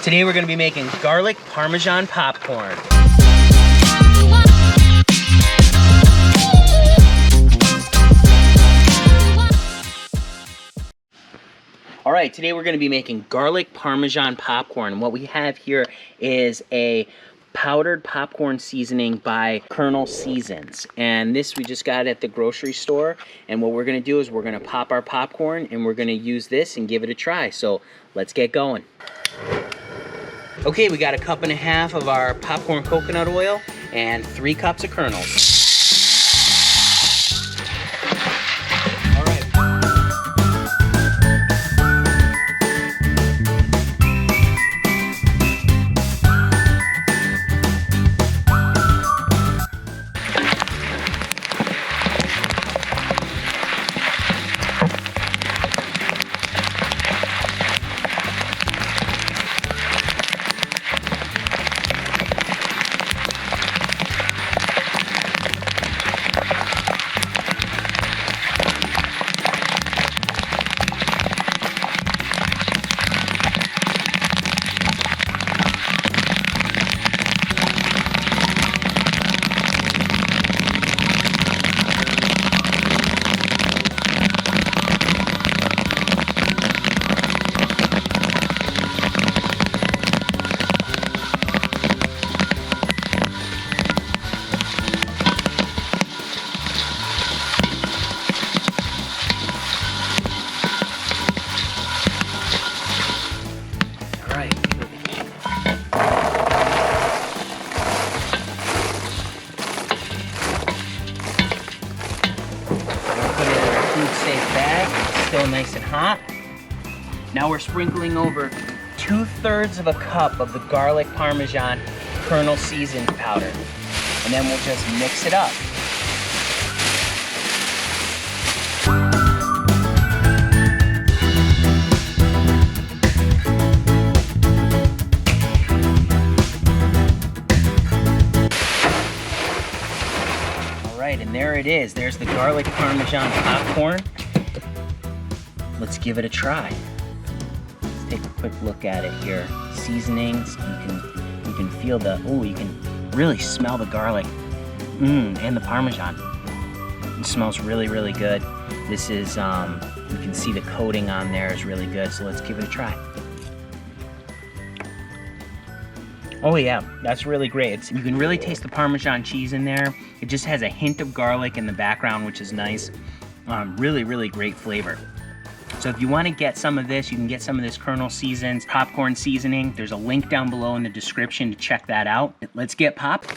Today we're gonna be making garlic Parmesan popcorn. All right, today we're gonna be making garlic Parmesan popcorn. What we have here is a powdered popcorn seasoning by Kernel Seasons. And this we just got at the grocery store. And what we're gonna do is we're gonna pop our popcorn and we're gonna use this and give it a try. So let's get going. Okay, we got a 1.5 cups of our popcorn coconut oil and 3 cups of kernels. Safe bag, still nice and hot. Now we're sprinkling over 2/3 of a cup of the garlic Parmesan Kernel Seasons powder. And then we'll just mix it up. Alright, and there it is. There's the garlic Parmesan popcorn. Let's give it a try. Let's take a quick look at it here. Seasonings, you can feel the, you can really smell the garlic and the Parmesan. It smells really, really good. This is, you can see the coating on there is really good, so let's give it a try. Oh yeah, that's really great. You can really taste the Parmesan cheese in there. It just has a hint of garlic in the background, which is nice. Really, really great flavor. So if you want to get some of this, you can get some of this Kernel Seasons popcorn seasoning. There's a link down below in the description to check that out. Let's get popping.